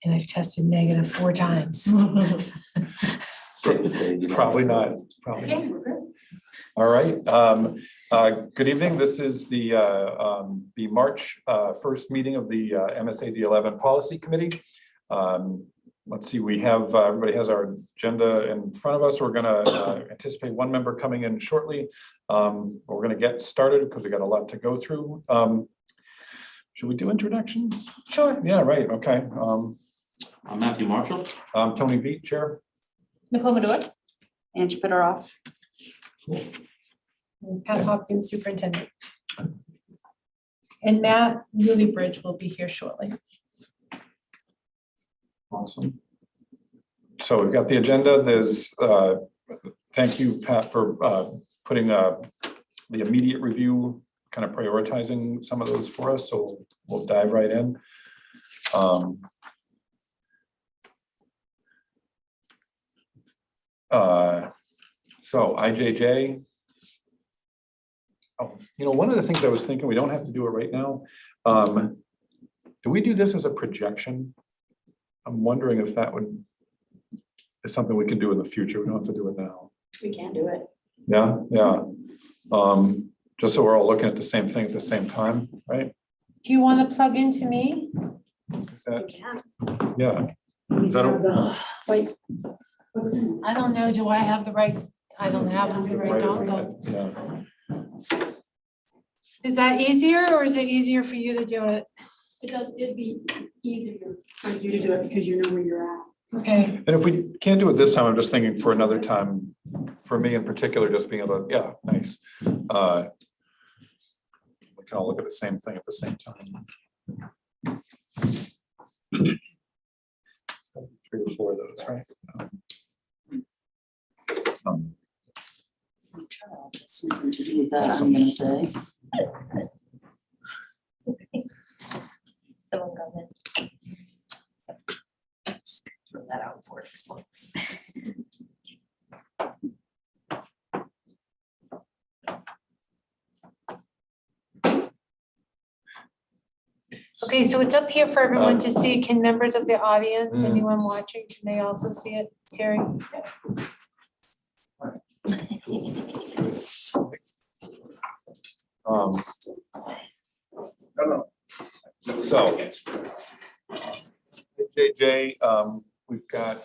And I've tested negative 4 times. Probably not. Probably not. All right. Good evening. This is the March 1st meeting of the MSAD11 Policy Committee. Let's see, we have, everybody has our agenda in front of us. We're going to anticipate one member coming in shortly. We're going to get started because we got a lot to go through. Should we do introductions? Sure. Yeah, right. Okay. I'm Matthew Marshall. Tony Veet, Chair. Nicole Medor. Ange Bitteroff. And Pat Hopkins, Superintendent. And Matt Newlybridge will be here shortly. Awesome. So we've got the agenda. There's, thank you, Pat, for putting the immediate review, kind of prioritizing some of those for us. So we'll dive right in. So IJJ. Oh, you know, one of the things I was thinking, we don't have to do it right now. Do we do this as a projection? I'm wondering if that is something we can do in the future. We don't have to do it now. We can do it. Yeah, yeah. Just so we're all looking at the same thing at the same time, right? Do you want to plug into me? Is that, We can. yeah. Is that Wait. I don't know. Do I have the right? I don't have the right dongle. Yeah. Is that easier or is it easier for you to do it? It'd be easier for you to do it because you know where you're at. Okay. And if we can't do it this time, I'm just thinking for another time, for me in particular, just being able to, yeah, nice. We can all look at the same thing at the same time. 3 or 4 of those, right? Something to do with that, Awesome. I'm gonna say. Someone go ahead. Throw that out before it explodes. Okay, so it's up here for everyone to see. Can members of the audience, Mm. anyone watching, can they also see it, Terry? So JJ, we've got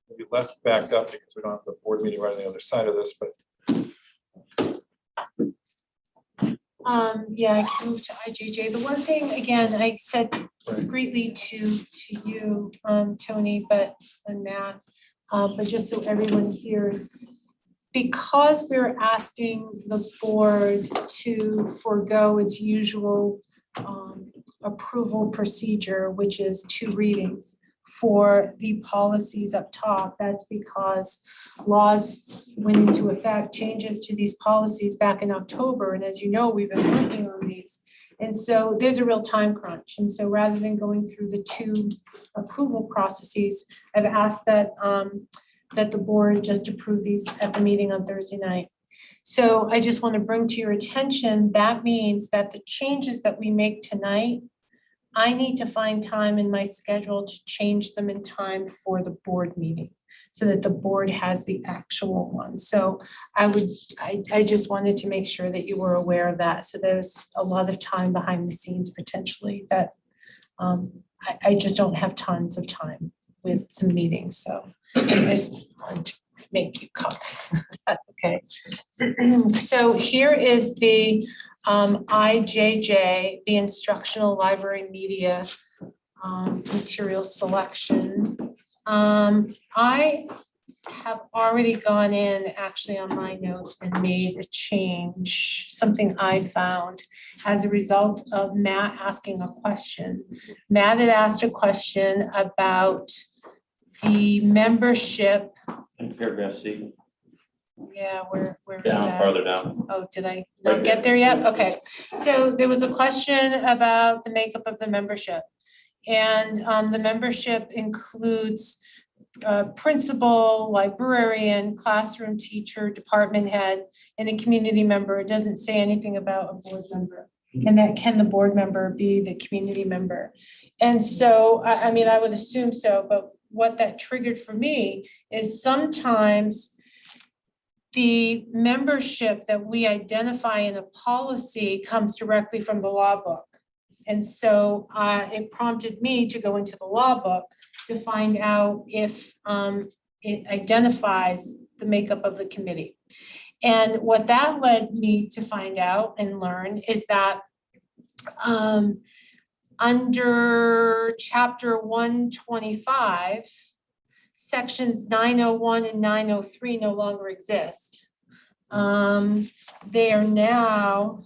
maybe less backed up because we don't have the board meeting right on the other side of this, but Yeah, I can move to IJJ. The one thing, again, I said discreetly to you, Tony, and Matt, but just so everyone hears, because we're asking the board to forego its usual approval procedure, which is 2 readings for the policies up top, that's because laws went into effect, changes to these policies back in October. And as you know, we've been working on these. And so there's a real time crunch. And so rather than going through the 2 approval processes, I've asked that that the board just approve these at the meeting on Thursday night. So I just want to bring to your attention, that means that the changes that we make tonight, I need to find time in my schedule to change them in time for the board meeting so that the board has the actual one. So I just wanted to make sure that you were aware of that. So there's a lot of time behind the scenes potentially that I just don't have tons of time with some meetings. So I just wanted to make you cups. Okay. So here is the IJJ, the instructional library media material selection. I have already gone in actually on my notes and made a change, something I found as a result of Matt asking a question. Matt had asked a question about the membership. In paragraph C, Yeah, where is down, that? farther down. Oh, did I Right not get there yet? Okay, so there was a question about the makeup of the membership. And the membership includes principal, librarian, classroom teacher, department head, and a community member. It doesn't say anything about a board member. And that can the board member be the community member? And so, I mean, I would assume so, but what that triggered for me is sometimes the membership that we identify in a policy comes directly from the law book. And so it prompted me to go into the law book to find out if it identifies the makeup of the committee. And what that led me to find out and learn is that under chapter 125, sections 901 and 903 no longer exist. They are now,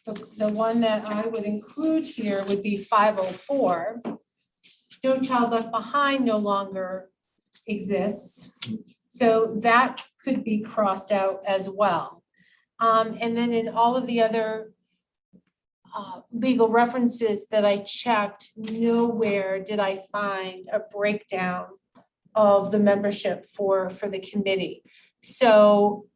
the one that I would include here would be 504. No Child Left Behind no longer exists. So that could be crossed out as well. And then in all of the other legal references that I checked, nowhere did I find a breakdown of the membership for the committee. So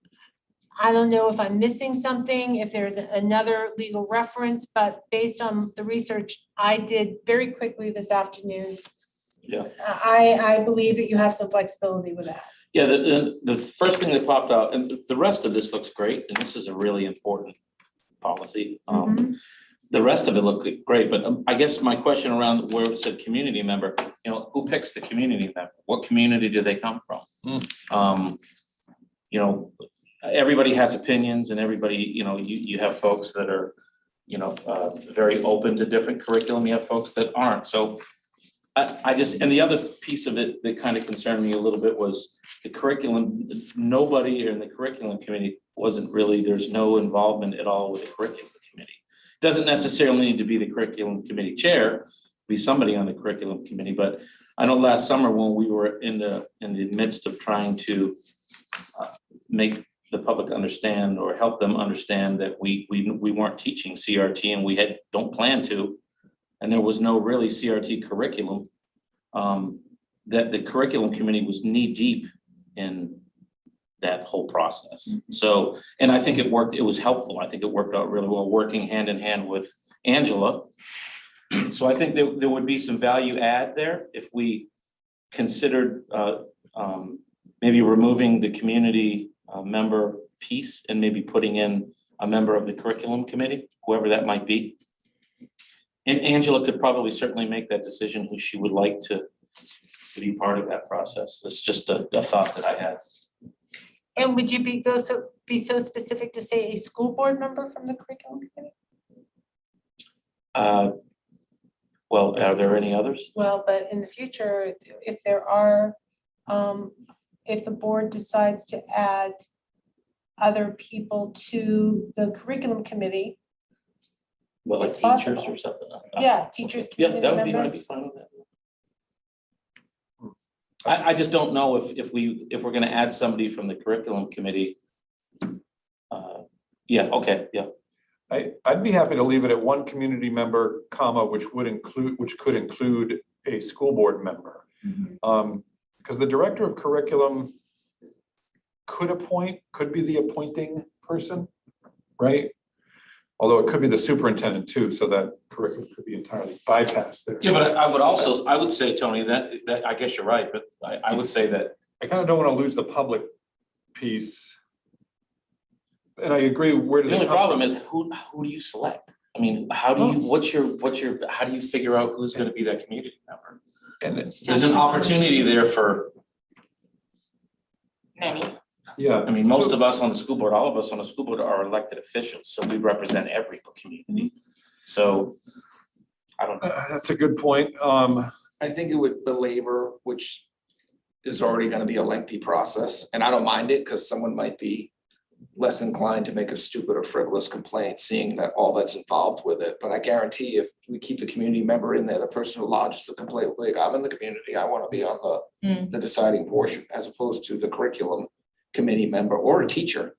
I don't know if I'm missing something, if there's another legal reference, but based on the research I did very quickly this afternoon, Yeah. I believe that you have some flexibility with that. Yeah, the first thing that popped out, and the rest of this looks great, and this is a really important policy. The rest of it looked great, but I guess my question around where it said community member, you know, who picks the community member? What community do they come from? You know, everybody has opinions and everybody, you know, you have folks that are, you know, very open to different curriculum. You have folks that aren't. So I just, and the other piece of it that kind of concerned me a little bit was the curriculum. Nobody in the curriculum committee wasn't really, there's no involvement at all with the curriculum committee. Doesn't necessarily need to be the curriculum committee chair, be somebody on the curriculum committee, but I know last summer when we were in the midst of trying to make the public understand or help them understand that we weren't teaching CRT and we don't plan to, and there was no really CRT curriculum, that the curriculum committee was knee deep in that whole process. So, and I think it worked, it was helpful. I think it worked out really well, working hand in hand with Angela. So I think there would be some value add there if we considered maybe removing the community member piece and maybe putting in a member of the curriculum committee, whoever that might be. And Angela could probably certainly make that decision who she would like to be part of that process. It's just a thought that I had. And would you be so specific to say a school board member from the curriculum committee? Well, are there any others? Well, but in the future, if there are, if the board decides to add other people to the curriculum committee, Well, like It's teachers possible. or something? yeah, teachers, Yeah, community that would be, I'd be members. fine with that. I just don't know if we're gonna add somebody from the curriculum committee. Yeah, okay, yeah. I'd be happy to leave it at one community member, comma, which could include a school board member. Because the director of curriculum could be the appointing person, right? Although it could be the superintendent too, so that curriculum could be entirely bypassed there. Yeah, but I would say, Tony, that I guess you're right, but I would say that. I kind of don't want to lose the public piece. And I agree, where do The they only come problem from? is who do you select? I mean, how do you, how do you figure out who's gonna be that community member? And it's, There's an opportunity there for, Many. yeah. I mean, most of us on the school board, all of us on the school board are elected officials, so we represent every community. So, I don't know. That's a good point. I think it would belabor, which is already gonna be a lengthy process, and I don't mind it, because someone might be less inclined to make a stupid or frivolous complaint, seeing that all that's involved with it. But I guarantee if we keep the community member in there, the person who lodges the complaint, like, I'm in the community, I want to be on the deciding portion, as opposed to the curriculum committee member or a teacher.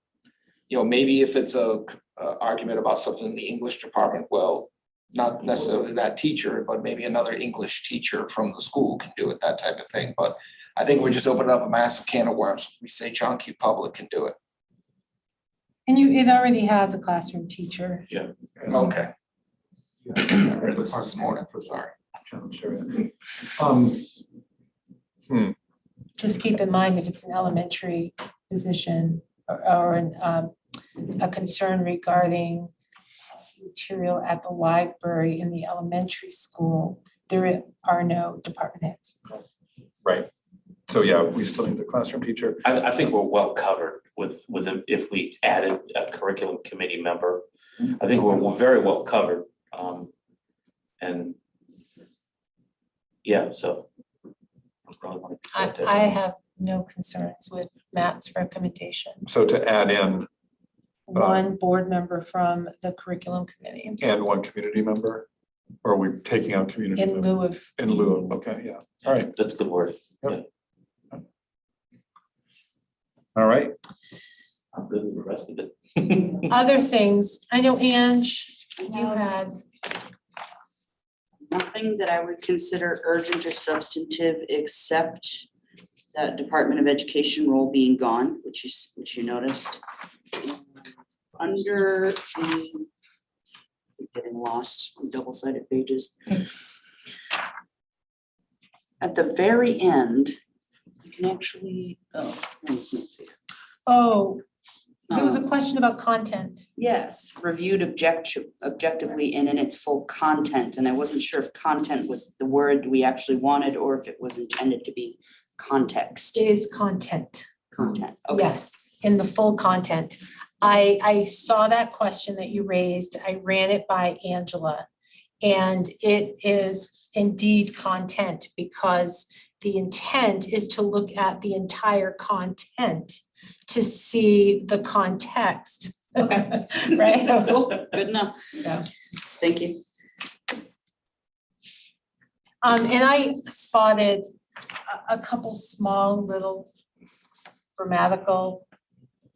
You know, maybe if it's a argument about something in the English department, well, not necessarily that teacher, but maybe another English teacher from the school can do it, that type of thing. But I think we're just opening up a massive can of worms. We say John Q. Public can do it. And it already has a classroom teacher. Okay. I heard this morning, sorry. Just keep in mind, if it's an elementary position or a concern regarding material at the library in the elementary school, there are no department heads. Right. So yeah, we still need the classroom teacher. I think we're well covered with if we added a curriculum committee member. I think we're very well covered. And yeah, so. I have no concerns with Matt's recommendation. So to add in One board member from the curriculum committee and one community member, or are we taking out community? in member? lieu of. In lieu of, okay, yeah, all right, That's good word. all right. I'm good with the rest of it. Other things, I know Ange, you had, Nothing that I would consider urgent or substantive except that Department of Education role being gone, which you noticed. Under the, I'm getting lost on double-sided pages. At the very end, you can actually, let's see. oh, there was a question about content. Yes, reviewed objectively and in its full content, and I wasn't sure if content was the word we actually wanted or if it was intended to be context. It is content. Content, okay. Yes, in the full content. I saw that question that you raised. I ran it by Angela. And it is indeed content because the intent is to look at the entire content to see the context. Okay. Right? Cool, good enough. Yeah. Thank you. And I spotted a couple small little grammatical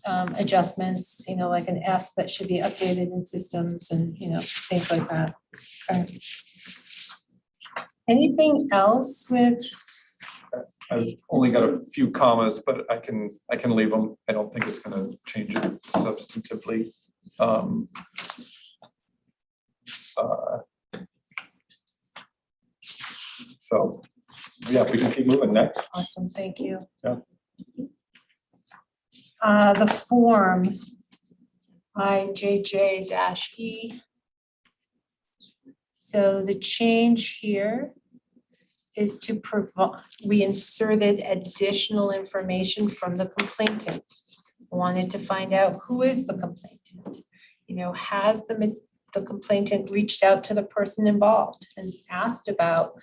adjustments, like an S that should be updated in systems and, things like that. Okay. Anything else with? I've only got a few commas, but I can leave them. I don't think it's gonna change it substantively. So, yeah, we can keep moving next. Awesome, thank you. Yeah. The form IJJ-E. So the change here is to provide, we inserted additional information from the complainant. Wanted to find out who is the complainant. Has the complainant reached out to the person involved and asked about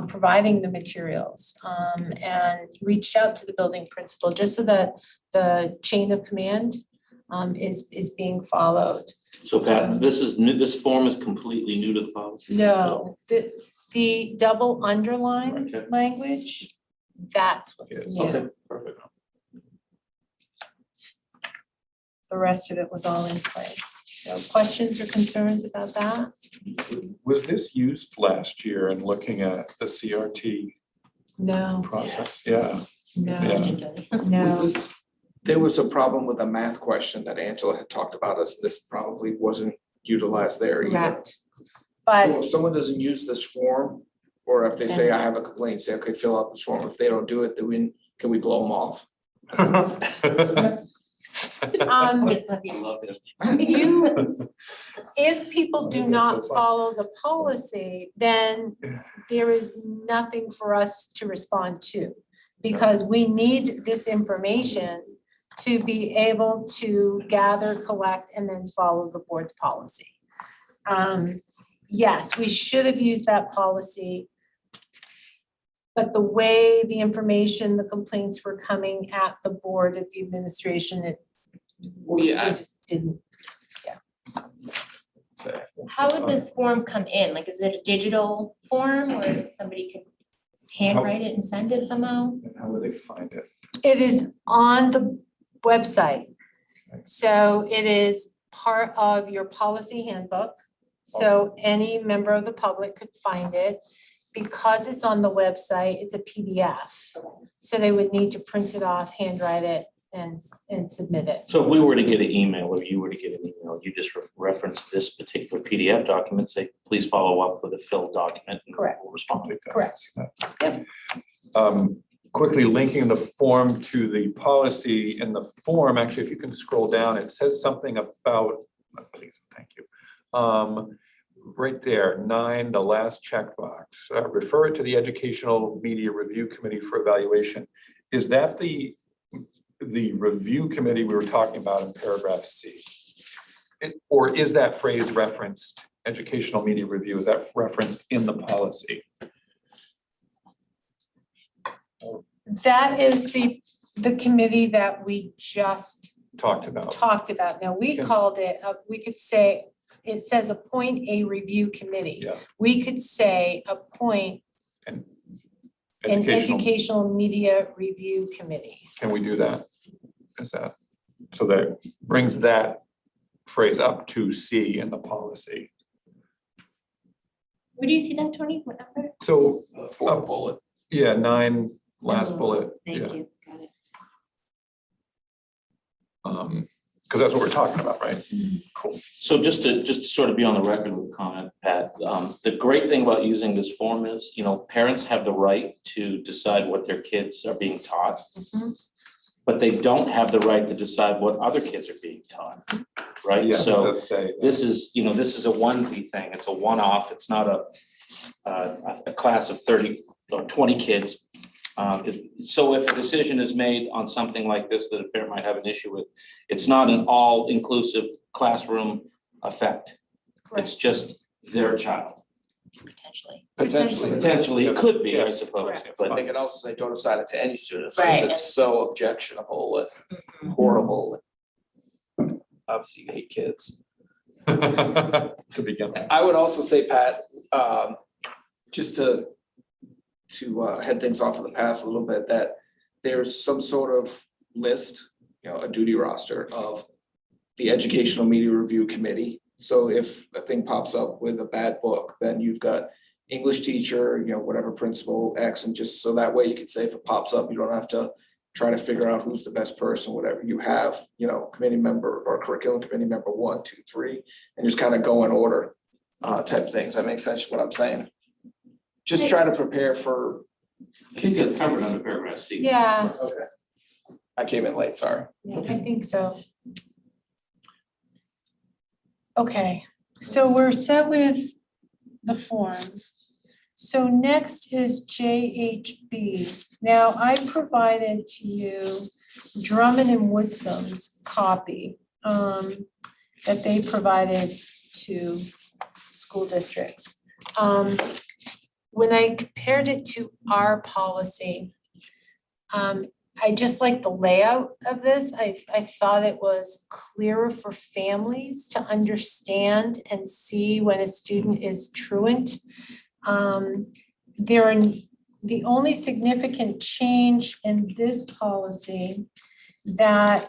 providing the materials and reached out to the building principal, just so that the chain of command is being followed. So Pat, this form is completely new to the policy? No, the double underline Okay. language, that's what's Yes. new. Okay, perfect. The rest of it was all in place. So questions or concerns about that? Was this used last year in looking at the CRT No, process? Yeah, no, yeah. Was no. this, there was a problem with a math question that Angela had talked about, as this probably wasn't utilized there either. Correct. So But if someone doesn't use this form, or if they say, I have a complaint, say, okay, fill out this form. If they don't do it, then can we blow them off? I love it. if people do not follow the policy, then there is nothing for us to respond to. Because we need this information to be able to gather, collect, and then follow the board's policy. Yes, we should have used that policy. But the way the information, the complaints were coming at the board, at the administration, we just didn't. How would this form come in? Like, is it a digital form or somebody could handwrite it and send it somehow? And how would they find it? It is on the website. So it is part of your policy handbook. So any member of the public could find it. Because it's on the website, it's a PDF. So they would need to print it off, handwrite it, and submit it. So if we were to get an email or you were to get an email, you just reference this particular PDF document, say, please follow up with a filled document. And Correct. we'll respond. Correct. Quickly linking the form to the policy in the form, actually, if you can scroll down, it says something about, please, thank you. Right there, 9, the last checkbox, refer it to the Educational Media Review Committee for evaluation. Is that the review committee we were talking about in paragraph C? Or is that phrase referenced, educational media review, is that referenced in the policy? That is the committee that we just Talked about. talked about. Now, we Can- called it, we could say, it says appoint a review committee. Yeah. We could say appoint an educational media review committee. Can we do that? Is that, so that brings that phrase up to C in the policy. Where do you see that, Tony? What number? So, Fourth bullet. yeah, 9, last Oh, bullet. Thank Yeah. you, got it. Because that's what we're talking about, right? Cool. So just to sort of be on the record with a comment, Pat, the great thing about using this form is, parents have the right to decide what their kids are being taught, but they don't have the right to decide what other kids are being taught, right? Yeah, it So does say that. this is a onesie thing. It's a one-off. It's not a class of 30 or 20 kids. So if a decision is made on something like this that a parent might have an issue with, it's not an all-inclusive classroom effect. It's just their child. Potentially. Potentially, it could be, I Yes. suppose, Correct. But but they can also say, don't assign it to any students, Right. because it's so objectionable and horrible. Obviously, you hate kids. To begin with. I would also say, Pat, just to head things off in the past a little bit, that there's some sort of list, a duty roster of the Educational Media Review Committee. So if a thing pops up with a bad book, then you've got English teacher, whatever principal X, and just so that way you can say if it pops up, you don't have to try to figure out who's the best person, whatever. You have, committee member or curriculum committee member 1, 2, 3, and just kind of go in order type things. That makes sense what I'm saying. Just try to prepare for. I think that's covered under paragraph C. Yeah, Okay. I came in late, sorry. yeah, I think so. Okay, so we're set with the form. So next is JHB. Now, I provided to you Drummond and Woodsum's copy that they provided to school districts. When I compared it to our policy, I just like the layout of this. I thought it was clearer for families to understand and see when a student is truant. The only significant change in this policy that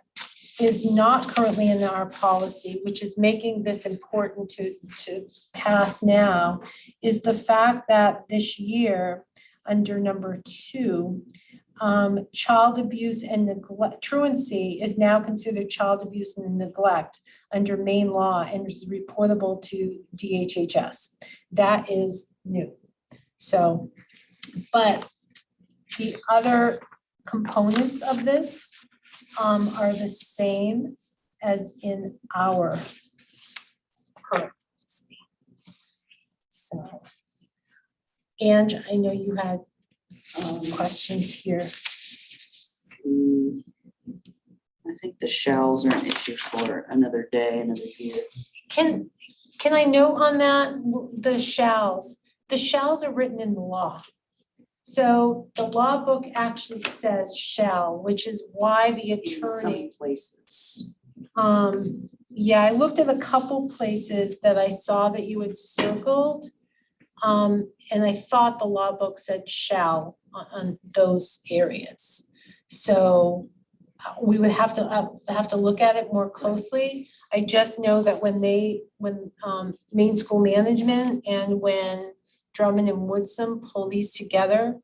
is not currently in our policy, which is making this important to pass now, is the fact that this year, under number 2, child abuse and neglect, truancy is now considered child abuse and neglect under Maine law and is reportable to DHHS. That is new. So, but the other components of this are the same as in our current policy. So, Ange, I know you had questions here. I think the shells are an issue for another day, another year. Can I note on that, the shalls are written in the law. So the law book actually says shall, which is why the In some attorney, places. yeah, I looked at a couple places that I saw that you had circled. And I thought the law book said shall on those areas. So we would have to look at it more closely. I just know that when Maine School Management and when Drummond and Woodsum pull these together,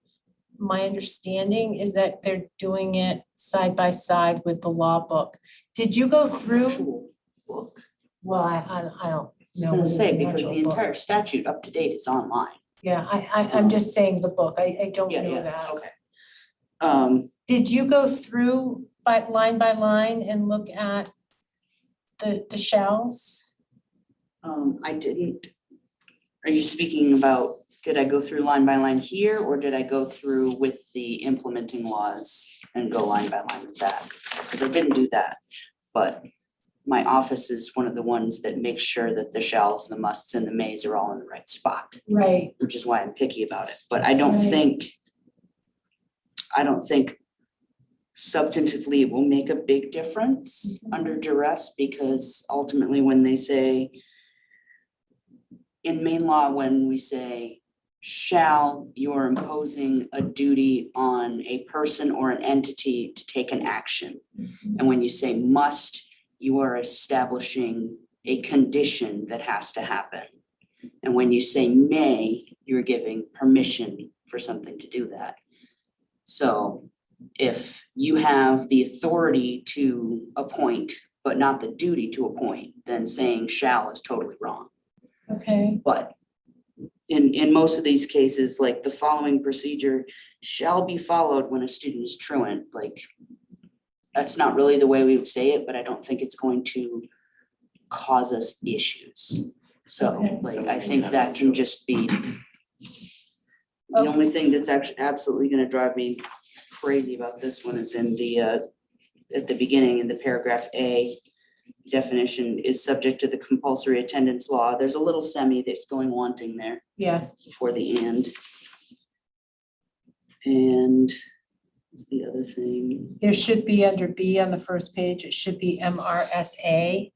my understanding is that they're doing it side by side with the law book. Did you go through? Actual book. Well, I don't I was know. gonna whether say, it's an because actual the book. entire statute up to date is online. Yeah, I'm just saying the book. I don't know that. Okay. Did you go through by line and look at the shells? I didn't. Are you speaking about, did I go through line by line here, or did I go through with the implementing laws and go line by line with that? Because I didn't do that, but my office is one of the ones that makes sure that the shalls, the musts, and the mays are all in the right spot, Right. which is why I'm picky about it. But I don't Right. think substantively it will make a big difference under duress, because ultimately when they say in main law, when we say shall, you're imposing a duty on a person or an entity to take an action. And when you say must, you are establishing a condition that has to happen. And when you say may, you're giving permission for something to do that. So if you have the authority to appoint, but not the duty to appoint, then saying shall is totally wrong. Okay, But in most of these cases, like the following procedure shall be followed when a student is truant, like that's not really the way we would say it, but I don't think it's going to cause us issues. So Okay. like, I think that can just be the Okay. only thing that's actually absolutely gonna drive me crazy about this one is in the at the beginning in the paragraph A. Definition is subject to the compulsory attendance law. There's a little semi that's going wanting there yeah, before the and. And what's the other thing? there should be under B on the first page, it should be MRSA.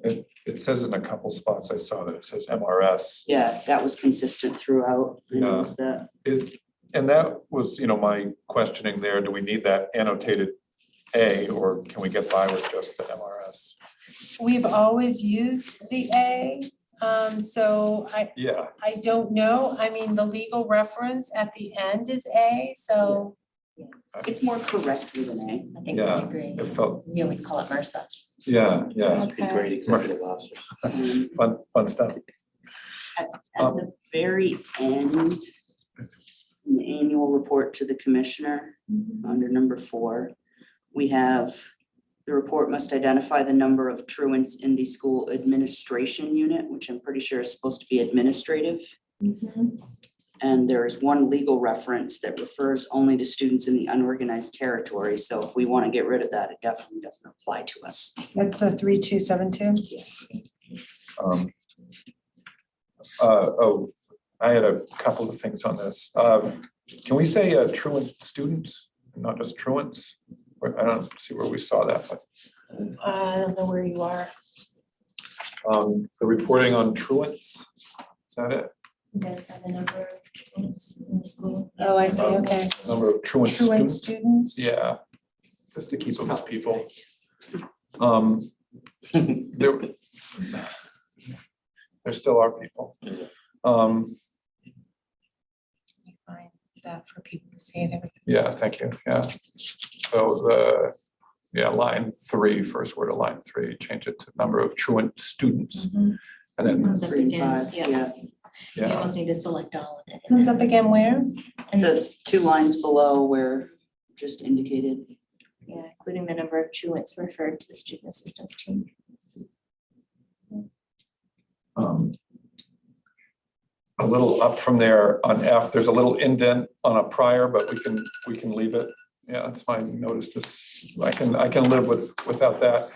It says in a couple spots, I saw that it says MRS. Yeah, that was consistent throughout. I noticed that. And that was, my questioning there, do we need that annotated A, or can we get by with just the MRS? We've always used the A, so Yeah. I don't know. I mean, the legal reference at the end is A, so. It's more correct with an A. I think we Yeah. agree. It felt, We always call it MRSA. yeah, Must be Okay. great executive officers. fun stuff. At the very end, in the annual report to the commissioner, under number 4, we have the report must identify the number of truants in the school administration unit, which I'm pretty sure is supposed to be administrative. And there is one legal reference that refers only to students in the unorganized territory. So if we want to get rid of that, it definitely doesn't apply to us. That's a 3272. Yes. I had a couple of things on this. Can we say truant students, not just truants? I don't see where we saw that, but I don't know where you are. the reporting on truants, is that it? Identify the number of students in the school. Oh, I see, okay. Number of truant Truant students? students? Yeah, just to keep them as people. There still are people. Yeah. Let me find that for people to see there. Yeah, thank you, yeah. So line 3, first word of line 3, change it to number of truant students. Mhm. And then, Comes up 3 and again, 5, yeah. yeah. You yeah, almost need to select all of it. Comes up again where? And The 2 lines below where just indicated. yeah, including the number of truants referred to the student assistance team. a little up from there on F, there's a little indent on a prior, but we can leave it. Yeah, that's fine. Notice this, I can live without that.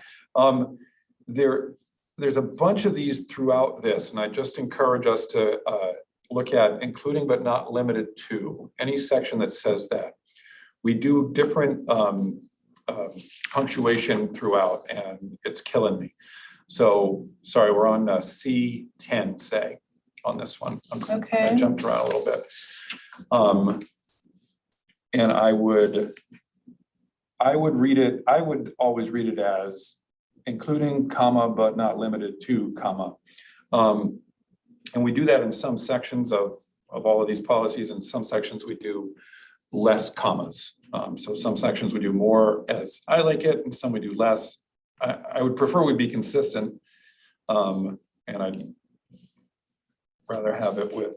There's a bunch of these throughout this, and I just encourage us to look at including but not limited to, any section that says that. We do different punctuation throughout, and it's killing me. So, sorry, we're on C10, say, on this one. I Okay, jumped around a little bit. And I would read it, I would always read it as including comma, but not limited to comma. And we do that in some sections of all of these policies. In some sections we do less commas. So some sections we do more as I like it and some we do less. I would prefer we be consistent. And I'd rather have it with,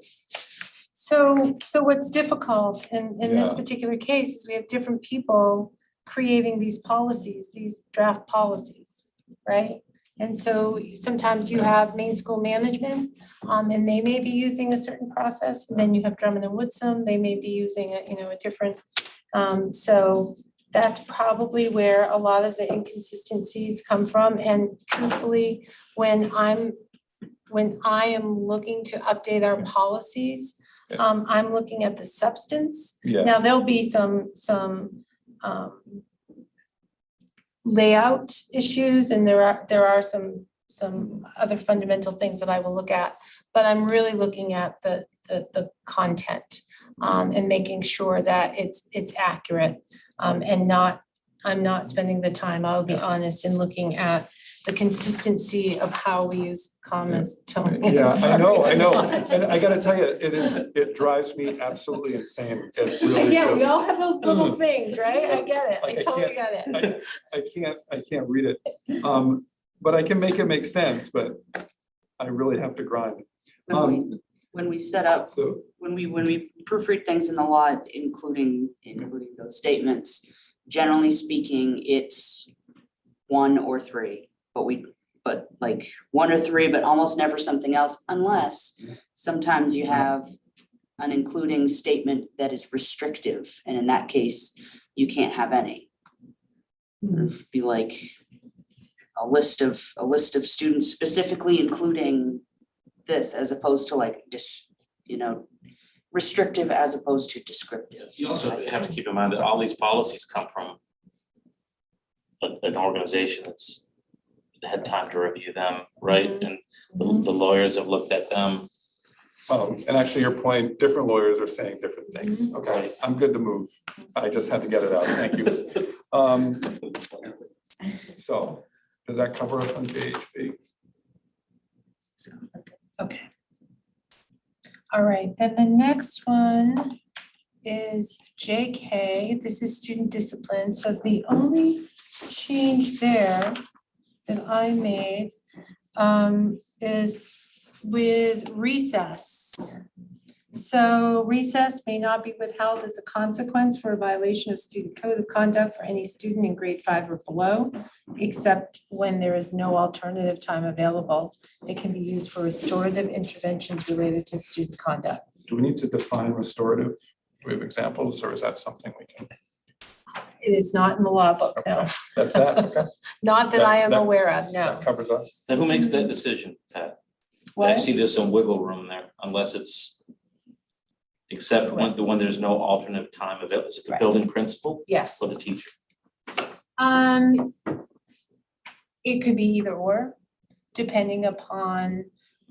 So what's difficult in this Yeah. particular case is we have different people creating these policies, these draft policies, right? And so sometimes you have main school management, and they may be using a certain process, and then you have Drummond and Woodsum, they may be using a different. So that's probably where a lot of the inconsistencies come from, and truthfully, when I am looking to update our policies, I'm looking at the substance. yeah, Now, there'll be some layout issues, and there are some other fundamental things that I will look at. But I'm really looking at the content and making sure that it's accurate. And I'm not spending the time, I'll be honest, in looking at the consistency of how we use commas, Tony. yeah, I know. Sorry. And I gotta tell you, it drives me absolutely insane. It really Yeah, we just, all have those little things, right? I get it. I Like, I totally get it. I can't read it. But I can make it make sense, but I really have to grind. When we set up, So, when we proofread things in the law, including those statements, generally speaking, it's 1 or 3. But like 1 or 3, but almost never something else, unless sometimes you have an including statement that is restrictive, and in that case, you can't have any. It'd be like a list of students specifically including this, as opposed to like restrictive as opposed to descriptive. You also have to keep in mind that all these policies come from an organization that's had time to review them, right? And the lawyers have looked at them. and actually your point, different lawyers are saying different things. Okay, I'm good to move. I just had to get it out. Thank you. So does that cover us on PHP? Okay. All right, then the next one is JK. This is student discipline. So the only change there that I made is with recess. So recess may not be withheld as a consequence for a violation of student code of conduct for any student in grade 5 or below, except when there is no alternative time available. It can be used for restorative interventions related to student conduct. Do we need to define restorative? Do we have examples, or is that something we can? It is not in the law book, no. That's that, okay, Not that I am That- aware of, no. that covers us. Then who makes that decision, Pat? I What? see there's some wiggle room there, unless it's except when there's no alternate time available. Is it the Right. building principal Yes. or the teacher? It could be either or, depending upon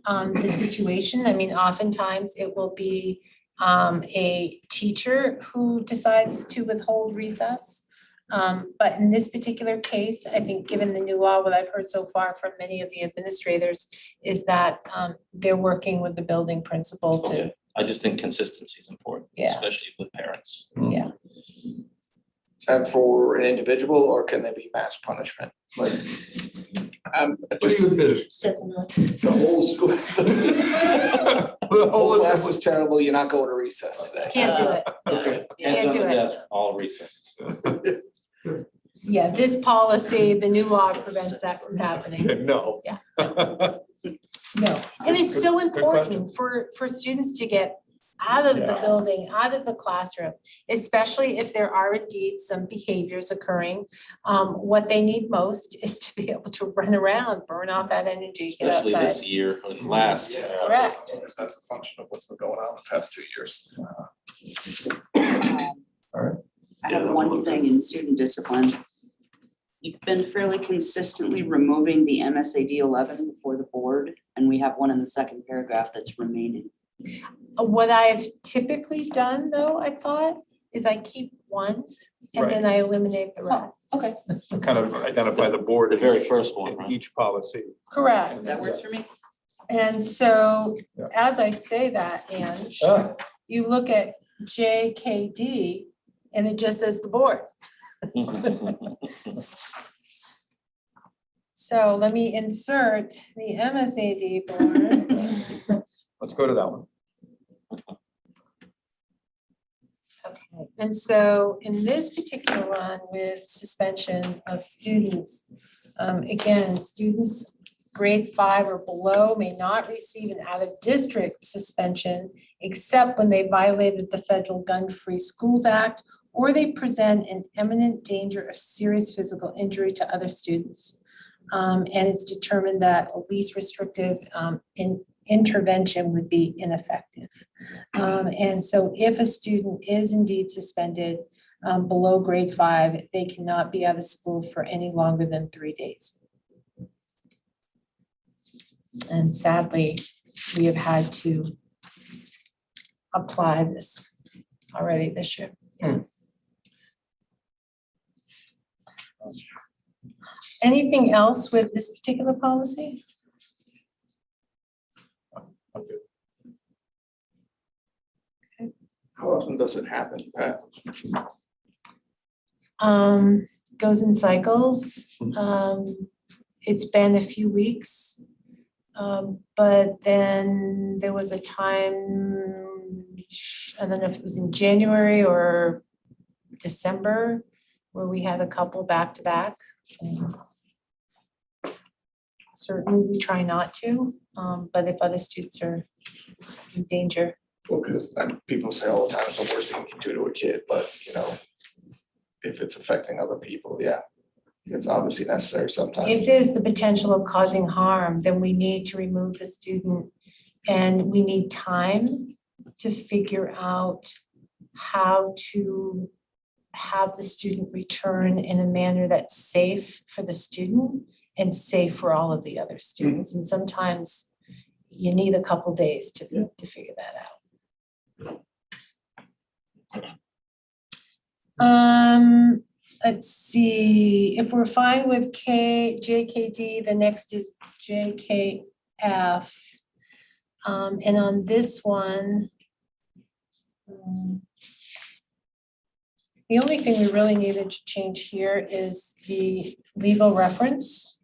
the situation. I mean, oftentimes it will be a teacher who decides to withhold recess. But in this particular case, I think given the new law, what I've heard so far from many of the administrators is that they're working with the building principal to, Okay. I just think consistency is important, Yeah. especially with parents. yeah. Is that for an individual or can there be mass punishment? Like, just the whole school. The whole class was terrible, you're not going to recess today. Can't do it. Okay. Can't Hands on do the it. desk, all recess. Yeah, this policy, the new law prevents that from happening. No. Yeah. No, and it's so Good question. important for students to get out of the Yes. building, out of the classroom, especially if there are indeed some behaviors occurring. What they need most is to be able to run around, burn off that energy, get Especially this outside. year or last. Correct. That's a function of what's been going on the past 2 years. All right. I have one thing in student discipline. You've been fairly consistently removing the MSAD11 before the board, and we have one in the second paragraph that's remaining. What I've typically done, though, I thought, is I keep one and then I eliminate the rest. Okay. To kind of identify the board. The very first one, In right? each policy. Correct. That works for me. And so, Yeah. as I say that, Ange, Ah, you look at JKD, and it just says the board. So let me insert the MSAD board. Let's go to that one. Okay, and so in this particular one with suspension of students, again, students grade 5 or below may not receive an out-of-district suspension except when they violated the Federal Gun-Free Schools Act or they present an imminent danger of serious physical injury to other students. And it's determined that a least restrictive intervention would be ineffective. And so if a student is indeed suspended below grade 5, they cannot be out of school for any longer than 3 days. And sadly, we have had to apply this already this year. Anything else with this particular policy? Okay. How often does it happen, Pat? Goes in cycles. It's been a few weeks. But then there was a time, I don't know if it was in January or December, where we had a couple back to back. Certainly, we try not to, but if other students are in danger. Well, because people say all the time, it's the worst thing you can do to a kid, but if it's affecting other people, yeah, it's obviously necessary sometimes. If there's the potential of causing harm, then we need to remove the student and we need time to figure out how to have the student return in a manner that's safe for the student and safe for all of the other students. And sometimes you need a couple days to figure that out. Let's see, if we're fine with JKD, the next is JKF. And on this one, the only thing we really needed to change here is the legal reference.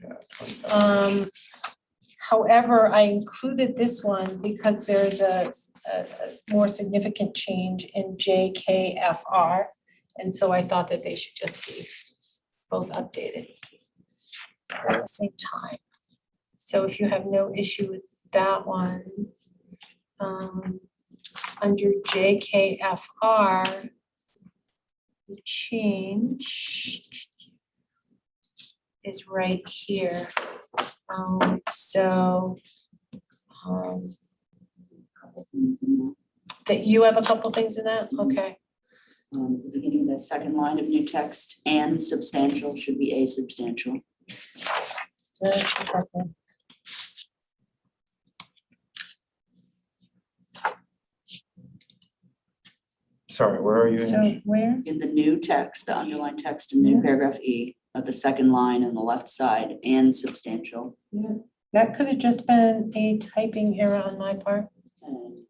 However, I included this one because there's a more significant change in JKFR. And so I thought that they should just be both updated at the same time. So if you have no issue with that one, under JKFR, the change is right here. Couple things in that. That you have a couple things in that? Okay. The beginning of the second line of new text, and substantial should be a substantial. Just a second. Sorry, where are you? So where? In the new text, the underlined text in new paragraph E of the second line on the left side, and substantial. That could have just been a typing error on my part. And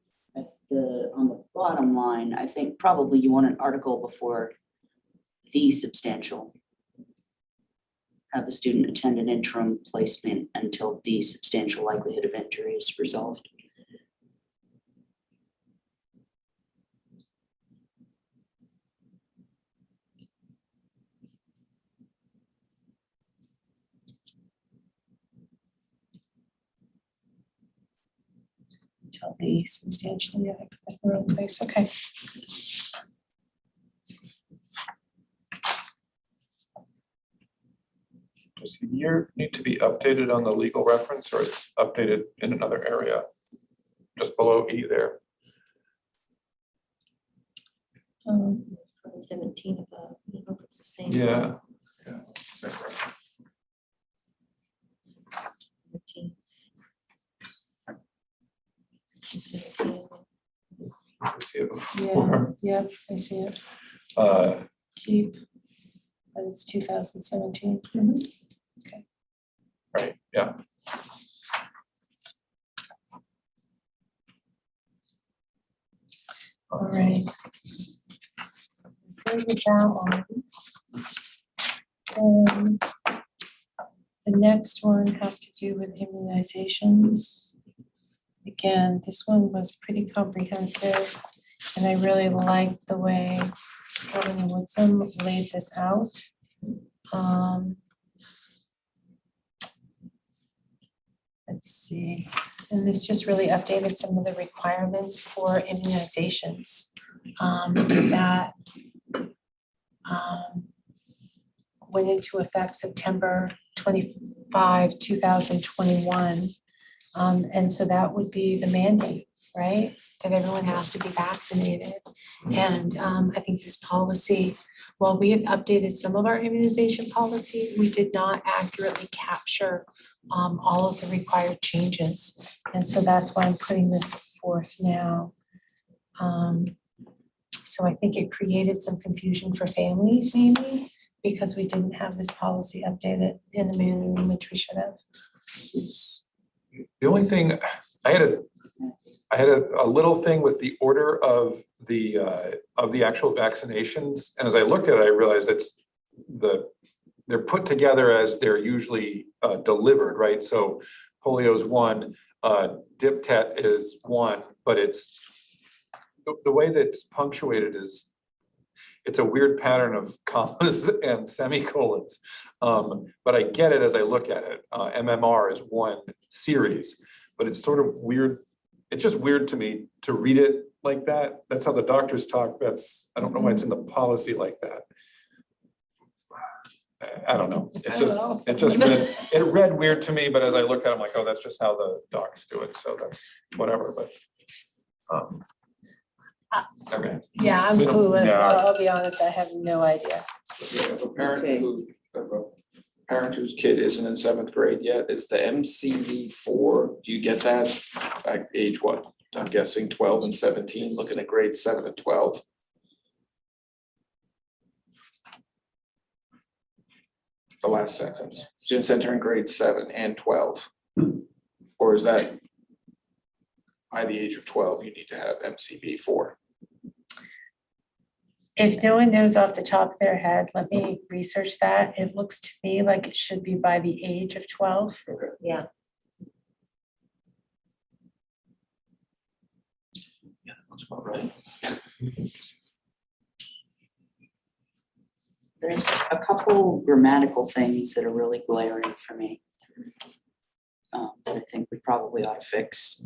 on the bottom line, I think probably you want an article before the substantial. Have the student attend an interim placement until the substantial likelihood of injury is resolved. Until the substantially, I put that in the wrong place, okay. Does the year need to be updated on the legal reference, or it's updated in another area? Just below E there. 17 above, I don't know if it's the same. Yeah. Yeah. Same reference. 13. I see it before. Yeah, I see it. Keep, but it's 2017. Right, yeah. All right. with that one. The next one has to do with immunizations. Again, this one was pretty comprehensive, and I really liked the way Governor Woodson laid this out. Let's see, and this just really updated some of the requirements for immunizations that went into effect September 25, 2021. And so that would be the mandate, right? That everyone has to be vaccinated. And I think this policy, while we have updated some of our immunization policy, we did not accurately capture all of the required changes. And so that's why I'm putting this forth now. So I think it created some confusion for families maybe, because we didn't have this policy updated in the manner in which we should have. The only thing, I had a little thing with the order of the actual vaccinations. And as I looked at it, I realized they're put together as they're usually delivered, right? So polio is one, diptet is one, but it's the way that it's punctuated is it's a weird pattern of commas and semicolons. But I get it as I look at it. MMR is one series, but it's sort of weird. It's just weird to me to read it like that. That's how the doctors talk. I don't know why it's in the policy like that. I don't know. It read weird to me, but as I looked at it, I'm like, oh, that's just how the docs do it. So that's whatever, but. Okay. Yeah, I'm We don't- clueless. yeah. I'll be honest, I have no idea. If a parent whose kid isn't in 7th grade yet, is the MCV4, do you get that? At age what? I'm guessing 12 and 17, looking at grade 7 and 12. The last sentence, students entering grade 7 and 12. Or is that by the age of 12, you need to have MCV4? If no one knows off the top of their head, let me research that. It looks to me like it should be by the age of 12. Okay. Yeah. Yeah, that's about right. There's a couple grammatical things that are really glaring for me. That I think we probably ought to fix.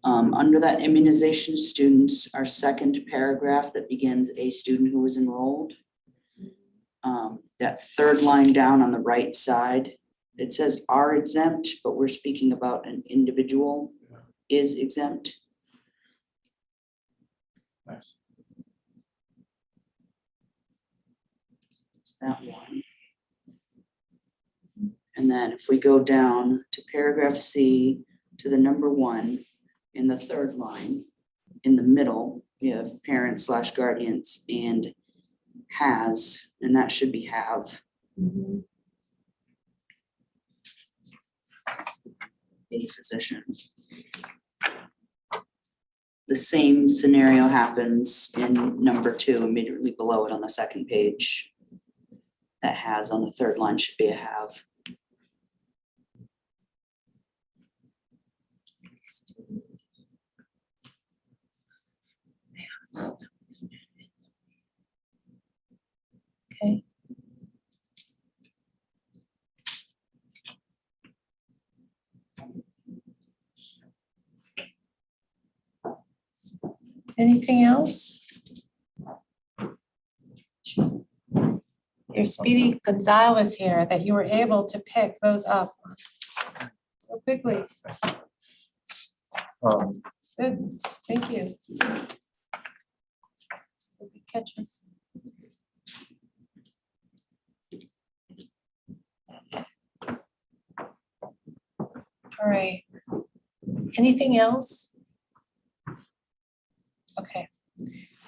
Under that immunization students, our second paragraph that begins a student who was enrolled. That third line down on the right side, it says are exempt, but we're speaking about an individual is exempt. Nice. That one. And then if we go down to paragraph C to the number 1 in the third line, in the middle, we have parents / guardians and has, and that should be have. A physician. The same scenario happens in number 2, immediately below it on the second page. That has on the third line should be a have. Okay. Anything else? Your Speedy Gonzalez here, that you were able to pick those up so quickly. Good, thank you. Good catches. All right. Anything else? Okay.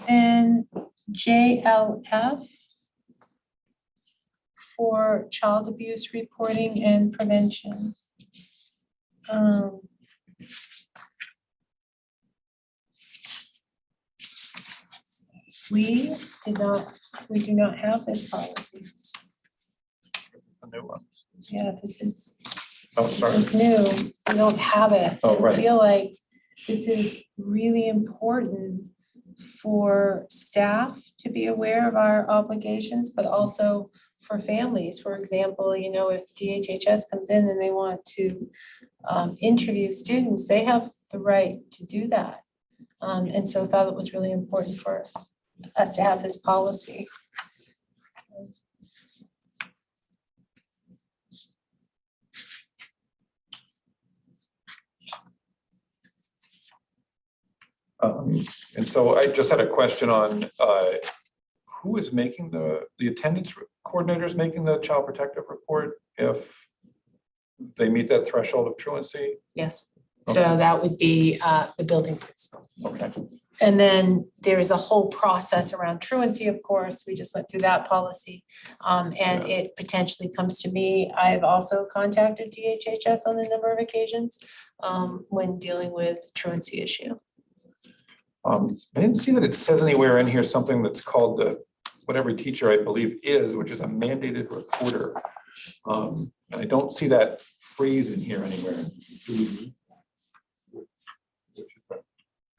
And JLF for child abuse reporting and prevention. We do not have this policy. A new one. Yeah, this is Oh, sorry. new. We don't have it. Oh, right. I feel like this is really important for staff to be aware of our obligations, but also for families. For example, you know, if DHHS comes in and they want to interview students, they have the right to do that. And so thought it was really important for us to have this policy. And so I just had a question on who is making the attendance coordinators making the child protective report if they meet that threshold of truancy? Yes. Okay. So that would be the building principal. Okay, And then there's a whole process around truancy, of course. We just went through that policy. And it potentially comes to me. I've also contacted DHHS on a number of occasions when dealing with truancy issue. I didn't see that it says anywhere in here something that's called what every teacher, I believe, is, which is a mandated reporter. And I don't see that phrase in here anywhere.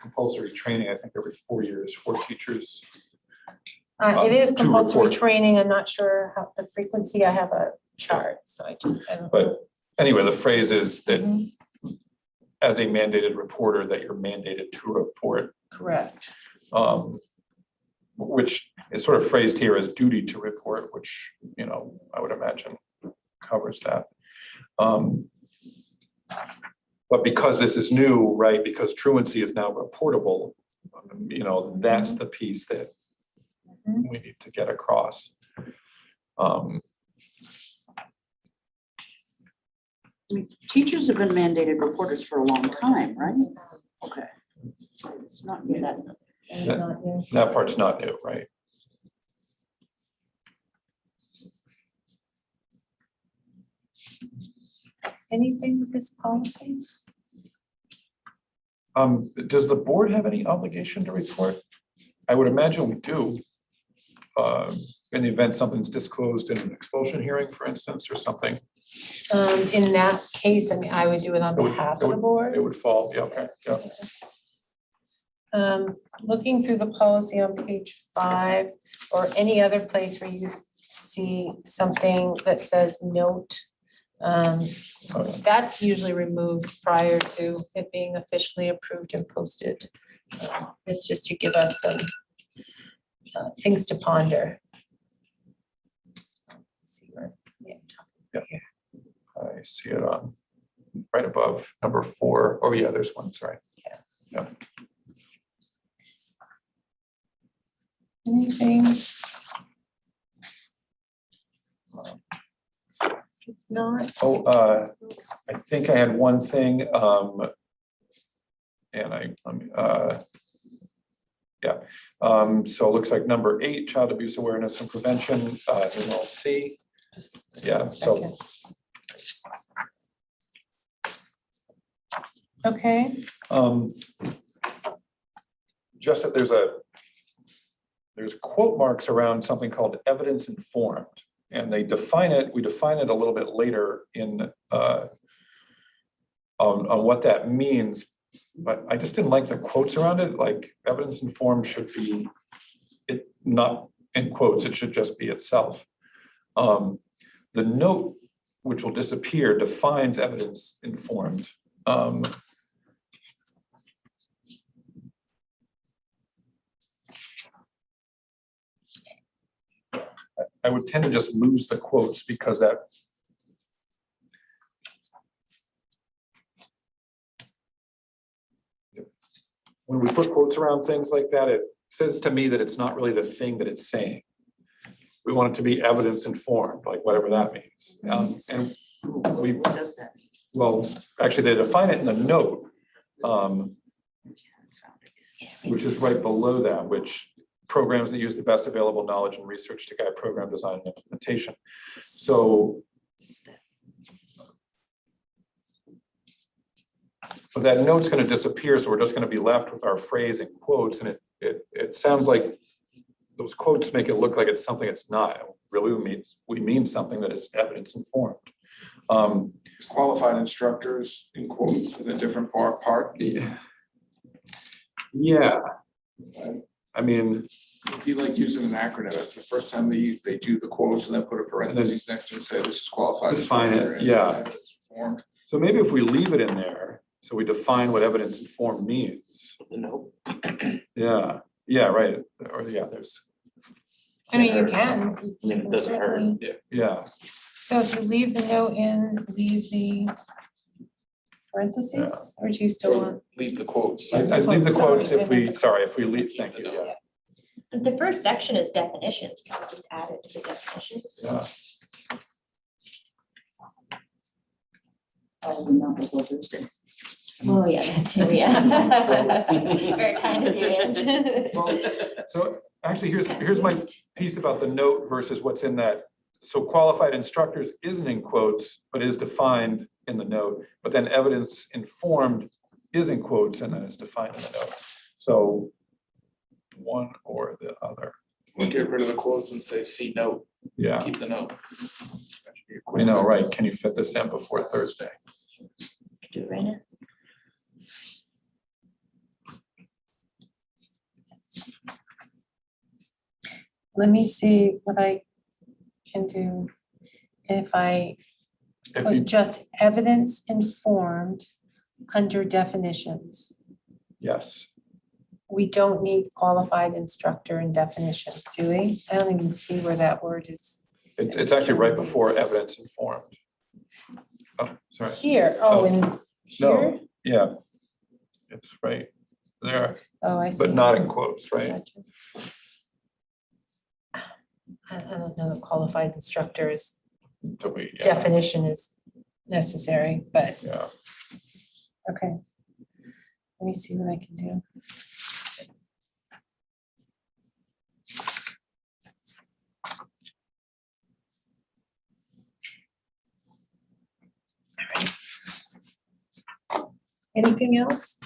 Compulsory training, I think every 4 years for teachers. It is To compulsory report. training. I'm not sure how the frequency. I have a chart, so I don't. But anyway, the phrase is that Mhm. as a mandated reporter, that you're mandated to report, Correct. which is sort of phrased here as duty to report, which, you know, I would imagine covers that. But because this is new, right, because truancy is now reportable, you know, that's the piece that Mhm. we need to get across. Teachers have been mandated reporters for a long time, right? Okay. So it's not new. That's not new. That part's not new, right? Anything with this policy? Does the board have any obligation to report? I would imagine we do. In the event something's disclosed in an expulsion hearing, for instance, or something, In that case, I mean, I would do it on It would- behalf it of the board. it would fall, yeah, okay, yeah. Looking through the policy on page 5 or any other place where you see something that says note. Okay. That's usually removed prior to it being officially approved and posted. It's just to give us some things to ponder. See where, yeah. I see it on right above number 4. Oh, yeah, there's one, sorry. Anything? If not, Oh, I think I had one thing, and so it looks like number 8, child abuse awareness and prevention, MLC. just Yeah, a so second. Okay, just that there's quote marks around something called evidence informed, and we define it a little bit later in on what that means, but I just didn't like the quotes around it. Like evidence informed should be it not in quotes, it should just be itself. The note, which will disappear, defines evidence informed. I would tend to just lose the quotes because that when we put quotes around things like that, it says to me that it's not really the thing that it's saying. We want it to be evidence informed, like whatever that means. And we, What does that mean? well, actually, they define it in the note, which is right below that, which programs that use the best available knowledge and research to guide program design and implementation. So, but that note's going to disappear, so we're just going to be left with our phrase in quotes, and it sounds like those quotes make it look like it's something it's not. Really, we mean something that is evidence informed. Qualified instructors in quotes in a different part. Yeah. I mean, It'd be like using an acronym. If the first time they do the quotes and then put a parentheses next to it and say this is qualified. Define it, instructor and yeah. evidence informed. so maybe if we leave it in there, so we define what evidence informed means. No. Yeah, yeah, right. Or yeah, there's, I mean, you can. I mean, it doesn't hurt. Certainly. yeah, So if you leave the note in, leave the parentheses, or do you still Or want? leave the quotes. I'd leave the quotes Sorry, if I meant we, the sorry, quotes. if we leave, thank you, yeah, The first section is definitions, can we just add it to the definitions? yeah. Oh, yeah, that too, yeah. Very kind of you, Ange. So actually, here's my piece about the note versus what's in that. So qualified instructors isn't in quotes, but is defined in the note, but then evidence informed is in quotes and then it's defined in the note. So one or the other, We'll get rid of the quotes and say see note, yeah, keep the note. That should be a quick we know, fix. right? Can you fit this in before Thursday? Do it right now. Let me see what I can do. If I If put you, just evidence informed under definitions. yes, We don't need qualified instructor in definitions, do we? I don't even see where that word is. it's actually right before evidence informed. Oh, sorry, Here, oh, in here? yeah. It's right there, Oh, I see. but not in quotes, right? Gotcha. I don't know if qualified instructor is, Do we, yeah, definition is necessary, but, yeah. okay. Let me see what I can do. All right. Anything else?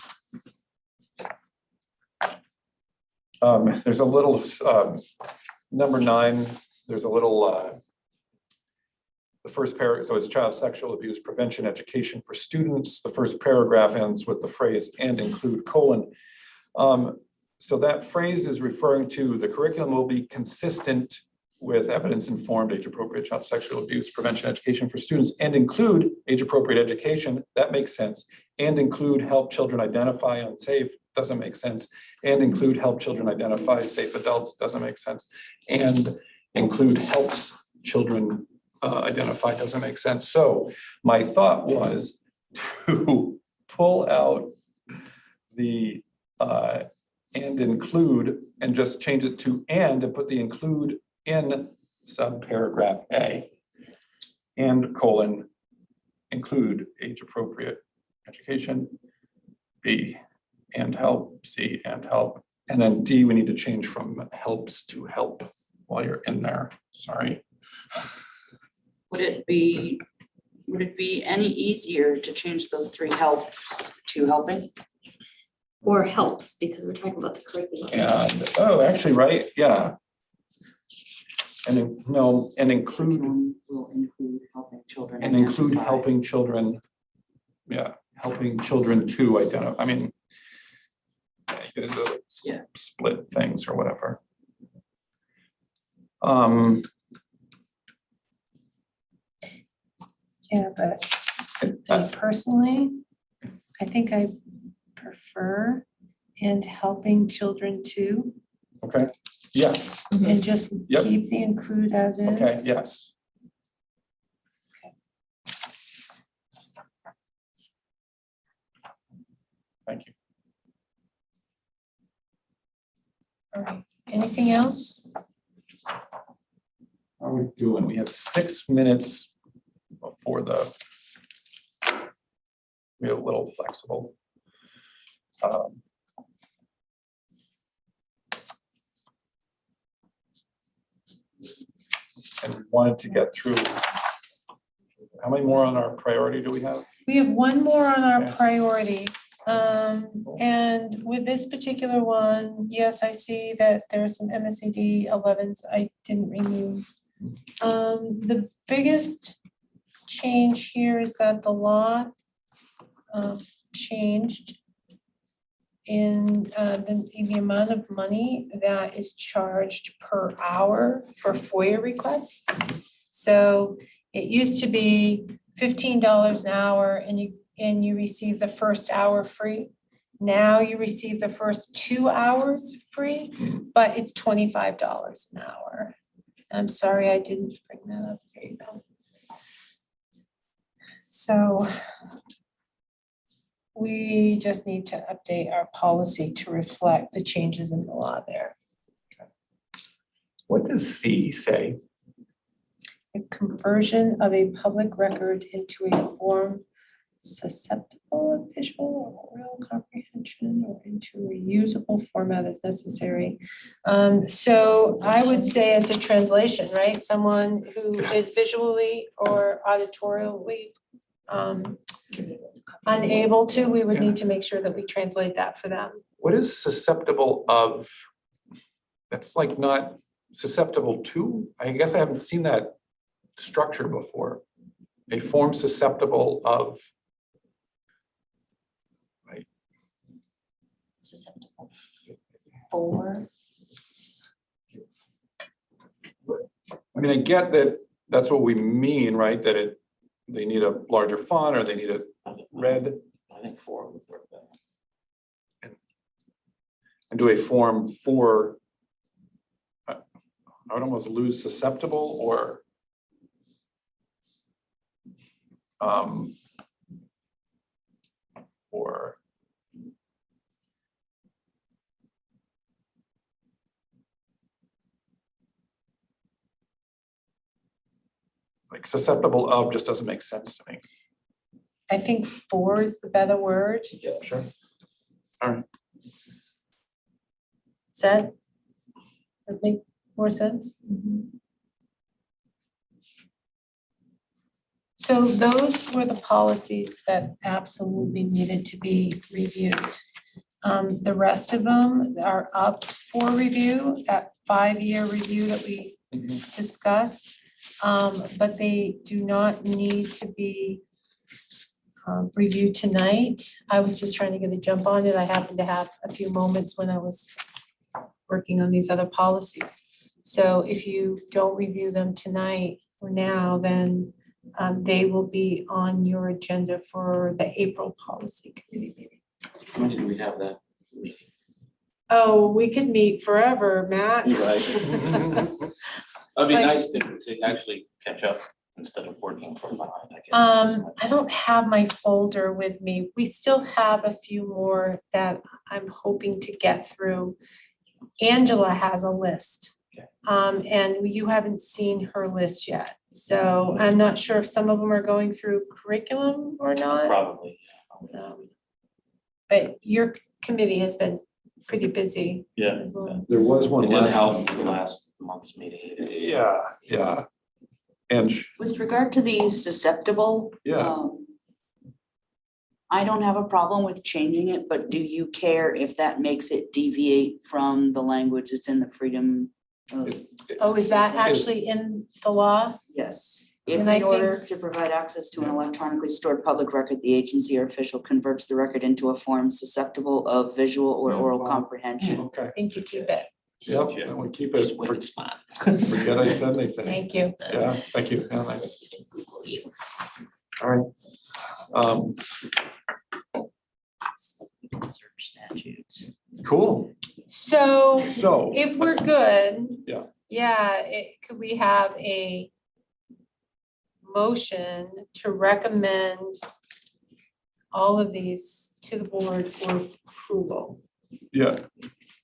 There's a little, number 9, there's a little, the first paragraph, so it's child sexual abuse prevention education for students. The first paragraph ends with the phrase and include colon. So that phrase is referring to the curriculum will be consistent with evidence-informed age-appropriate child sexual abuse prevention education for students and include age-appropriate education. That makes sense. And include help children identify unsafe, doesn't make sense. And include help children identify safe adults, doesn't make sense. And include helps children identify, doesn't make sense. So my thought was to pull out the and include and just change it to and put the include in subparagraph A and colon include age appropriate education, B and help, C and help, and then D we need to change from helps to help while you're in there, sorry. Would it be any easier to change those 3 helps to helping? Or helps, because we're talking about the curriculum. And, oh, actually, right, yeah. And no, and include, Will include helping children. and include identify. helping children. Yeah, helping children to identify, I mean. Yeah. Split things or whatever. Yeah, but me personally, I think I prefer and helping children too, Okay, yeah, and just Yep. keep the include as is. okay, yes. Thank you. All right. Anything else? How are we doing? We have 6 minutes before we're a little flexible. And we wanted to get through. How many more on our priority do we have? We have one more on our Okay. priority. And with this particular one, yes, I see that there are some MSAD 11s I didn't remove. The biggest change here is that the law changed in the amount of money that is charged per hour for FOIA requests. So it used to be $15 an hour and you receive the first hour free. Now you receive the first 2 hours free, but it's $25 an hour. I'm sorry, I didn't bring that up. There you go. So we just need to update our policy to reflect the changes in the law there. What does C say? If conversion of a public record into a form susceptible of visual or oral comprehension or into a usable format is necessary. So I would say it's a translation, right? Someone who is visually or auditorially unable to, we would need to make sure that we translate that for them. What is susceptible of? That's like not susceptible to? I guess I haven't seen that structure before. A form susceptible of. Susceptible for. I mean, I get that that's what we mean, right? That they need a larger font or they need a red. I think 4 would work better. And do a form for. I would almost lose susceptible or. Or. Like susceptible of just doesn't make sense to me. I think for is the better word. Yeah, sure. All right. Does that make more sense? So those were the policies that absolutely needed to be reviewed. The rest of them are up for review, that 5-year review that we discussed. But they do not need to be reviewed tonight. I was just trying to get a jump on it. I happened to have a few moments when I was working on these other policies. So if you don't review them tonight or now, then they will be on your agenda for the April policy committee meeting. When did we have that meeting? Oh, we could meet forever, Matt. Right. It'd be Like- nice to actually catch up instead of working from behind, I guess. I don't have my folder with me. We still have a few more that I'm hoping to get through. Angela has a list. Okay. And you haven't seen her list yet. So I'm not sure if some of them are going through curriculum or not. Probably, But your committee has been pretty busy yeah. as well. There was one It didn't last. help the last month's meeting either. Yeah. And With regard to the susceptible. Yeah. I don't have a problem with changing it, but do you care if that makes it deviate from the language that's in the freedom of? Oh, is that actually in the law? Yes. If And I in order think- to provide access to an electronically stored public record, the agency or official converts the record into a form susceptible of visual or oral Wow. comprehension. Okay, I think you keep it. yep, and we keep it, Just wicked smart. forget I said anything. Thank you. Yeah, thank you, yeah, nice. All right. Statutes. Cool, So so. if we're good. Yeah. Yeah, could we have a motion to recommend all of these to the board for approval? Yeah,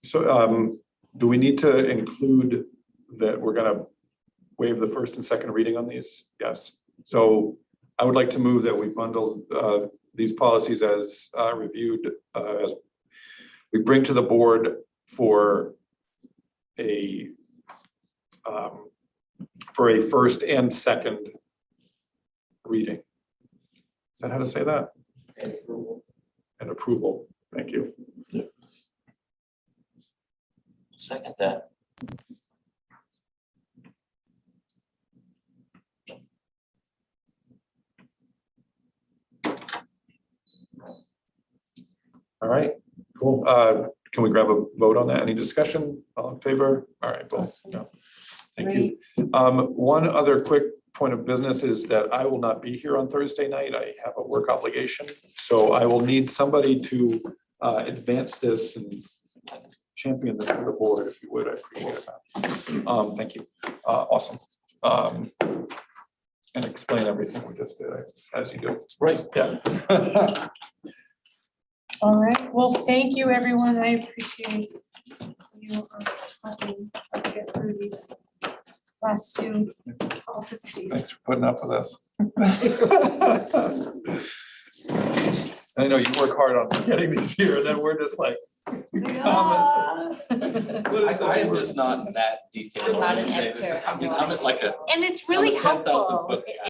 so do we need to include that we're gonna waive the first and second reading on these? Yes, so I would like to move that we bundle these policies as reviewed, as we bring to the board for a first and second reading. Is that how to say that? and approval. Thank you. Second that. All right, cool. Can we grab a vote on that? Any discussion? All in favor? All right, both. No. Thank you. One other quick point of business is that I will not be here on Thursday night. I have a work obligation. So I will need somebody to advance this and champion this for the board, if you would. I appreciate that. Thank you. Awesome. And explain everything we just did, as you do. Right, yeah. All right, well, thank you, everyone. I appreciate you helping us get through these last two policies. Thanks for putting up with us. I know you work hard on getting these here, and then we're just like. Ah. I am just not that detailed. I'm not an editor. I'm like a. And it's really I'm a 10,000 helpful. foot